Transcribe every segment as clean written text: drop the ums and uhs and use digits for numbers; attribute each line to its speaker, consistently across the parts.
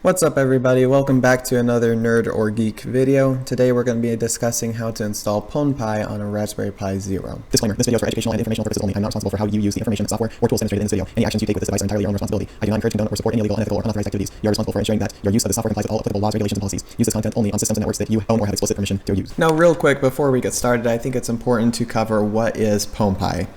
Speaker 1: What's up everybody, welcome back to another Nerd or Geek video. Today we're going to be discussing how to install P4wnP1 on a Raspberry Pi Zero. Disclaimer, this video is for educational and informational purposes only. I'm not responsible for how you use the information, software, or tools demonstrated in this video. Any actions you take with this device are entirely your own responsibility. I do not encourage, condone, or support any illegal, unethical, or unauthorized activities. You are responsible for ensuring that your use of the software complies with all applicable laws, regulations, and policies. Use this content only on systems and networks that you own or have explicit permission to use. Now real quick, before we get started, I think it's important to cover what is P4wnP1.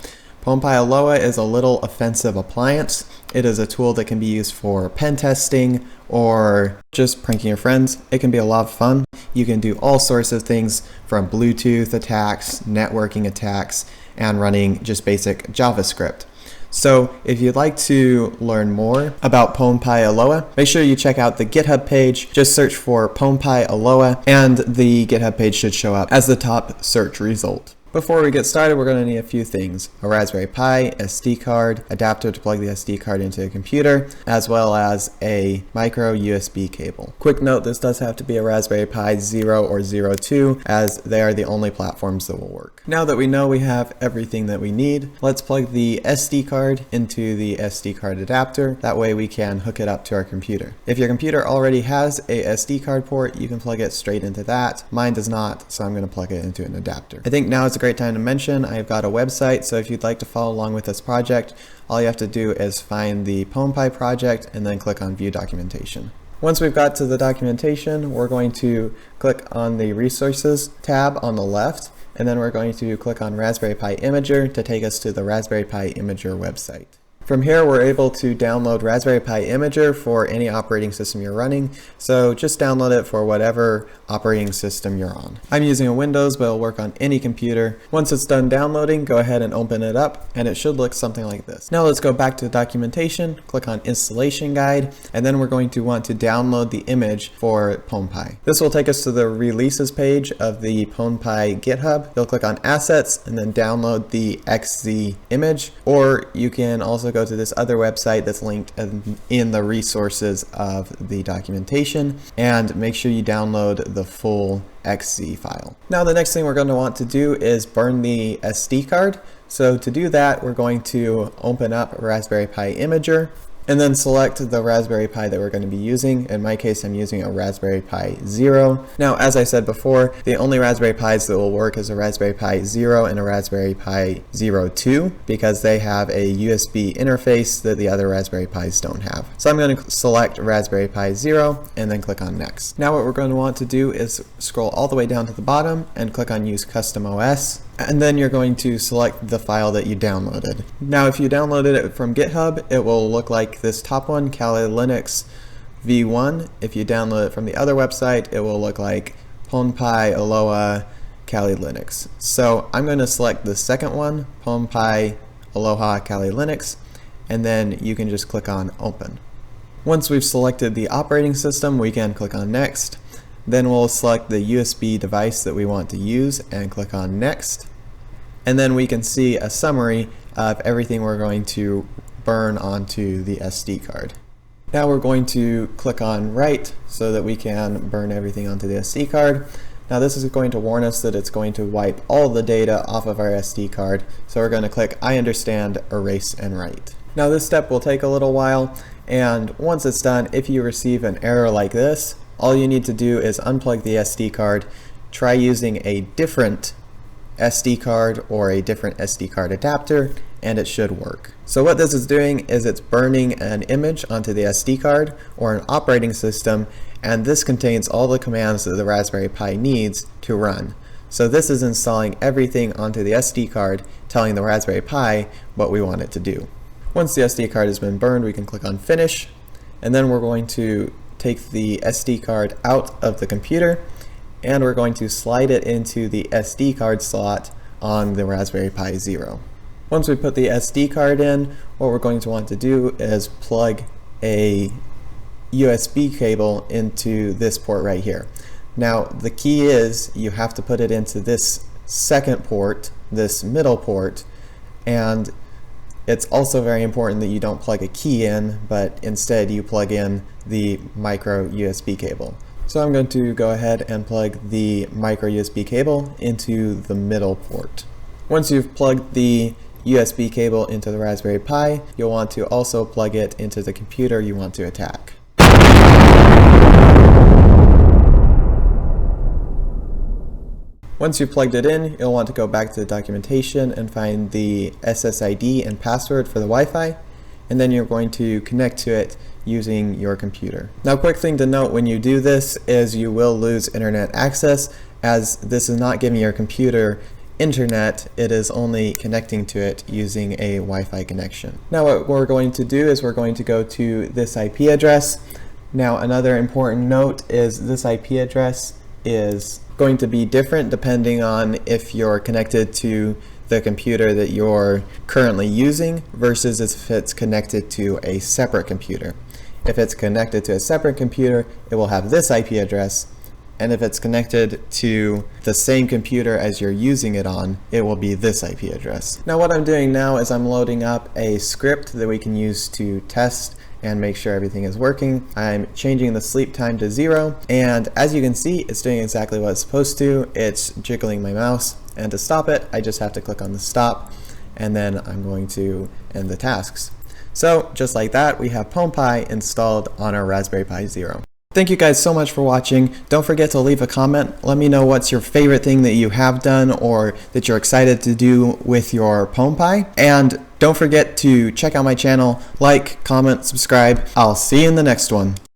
Speaker 1: P4wnP1 A.L.O.A is a little offensive appliance. It is a tool that can be used for pen testing or just pranking your friends. It can be a lot of fun. You can do all sorts of things from Bluetooth attacks, networking attacks, and running just basic JavaScript. So if you'd like to learn more about P4wnP1 A.L.O.A, make sure you check out the GitHub page. Just search for P4wnP1 A.L.O.A and the GitHub page should show up as the top search result. Before we get started, we're going to need a few things: a Raspberry Pi, SD card, adapter to plug the SD card into a computer, as well as a micro USB cable. Quick note, this does have to be a Raspberry Pi 0 or 02, as they are the only platforms that will work. Now that we know we have everything that we need, let's plug the SD card into the SD card adapter. That way we can hook it up to our computer. If your computer already has a SD card port, you can plug it straight into that. Mine does not, so I'm going to plug it into an adapter. I think now is a great time to mention I've got a website, so if you'd like to follow along with this project, all you have to do is find the P4wnP1 project and then click on View Documentation. Once we've got to the documentation, we're going to click on the Resources tab on the left, and then we're going to click on Raspberry Pi Imager to take us to the Raspberry Pi Imager website. From here, we're able to download Raspberry Pi Imager for any operating system you're running, so just download it for whatever operating system you're on. I'm using a Windows, but it'll work on any computer. Once it's done downloading, go ahead and open it up, and it should look something like this. Now let's go back to the documentation, click on Installation Guide, and then we're going to want to download the image for P4wnP1. This will take us to the releases page of the P4wnP1 GitHub. You'll click on Assets, and then download the XZ image, or you can also go to this other website that's linked in the resources of the documentation, and make sure you download the full XZ file. Now the next thing we're going to want to do is burn the SD card. So to do that, we're going to open up Raspberry Pi Imager and then select the Raspberry Pi that we're going to be using. In my case, I'm using a Raspberry Pi 0. Now, as I said before, the only Raspberry Pis that will work is a Raspberry Pi 0 and a Raspberry Pi 02, because they have a USB interface that the other Raspberry Pis don't have. So I'm going to select Raspberry Pi 0 and then click on Next. Now what we're going to want to do is scroll all the way down to the bottom and click on Use Custom OS. And then you're going to select the file that you downloaded. Now if you downloaded it from GitHub, it will look like this top one, Kali Linux v1. If you download it from the other website, it will look like P4wnP1 A.L.O.A Kali Linux. So I'm going to select the second one, P4wnP1 A.L.O.A Kali Linux, and then you can just click on Open. Once we've selected the operating system, we can click on Next. Then we'll select the USB device that we want to use and click on Next. And then we can see a summary of everything we're going to burn onto the SD card. Now we're going to click on Write so that we can burn everything onto the SD card. Now this is going to warn us that it's going to wipe all the data off of our SD card. So we're going to click I understand, erase, and write. Now this step will take a little while, and once it's done, if you receive an error like this, all you need to do is unplug the SD card, try using a different SD card or a different SD card adapter, and it should work. So what this is doing is it's burning an image onto the SD card or an operating system, and this contains all the commands that the Raspberry Pi needs to run. So this is installing everything onto the SD card, telling the Raspberry Pi what we want it to do. Once the SD card has been burned, we can click on Finish, and then we're going to take the SD card out of the computer, and we're going to slide it into the SD card slot on the Raspberry Pi 0. Once we put the SD card in, what we're going to want to do is plug a USB cable into this port right here. Now the key is you have to put it into this second port, this middle port, and it's also very important that you don't plug a key in, but instead you plug in the micro USB cable. So I'm going to go ahead and plug the micro USB cable into the middle port. Once you've plugged the USB cable into the Raspberry Pi, you'll want to also plug it into the computer you want to attack. Once you've plugged it in, you'll want to go back to the documentation and find the SSID and password for the Wi-Fi, and then you're going to connect to it using your computer. Now, quick thing to note when you do this is you will lose internet access, as this is not giving your computer internet, it is only connecting to it using a Wi-Fi connection. Now what we're going to do is we're going to go to this IP address. Now another important note is this IP address is going to be different depending on if you're connected to the computer that you're currently using versus if it's connected to a separate computer. If it's connected to a separate computer, it will have this IP address, and if it's connected to the same computer as you're using it on, it will be this IP address. Now what I'm doing now is I'm loading up a script that we can use to test and make sure everything is working. I'm changing the sleep time to 0, and as you can see, it's doing exactly what it's supposed to. It's jiggling my mouse, and to stop it, I just have to click on the stop, and then I'm going to end the tasks. So just like that, we have PwnP installed on our Raspberry Pi Zero. Thank you guys so much for watching. Don't forget to leave a comment. Let me know what's your favorite thing that you have done or that you're excited to do with your PwnP. And don't forget to check out my channel, like, comment, subscribe. I'll see you in the next one.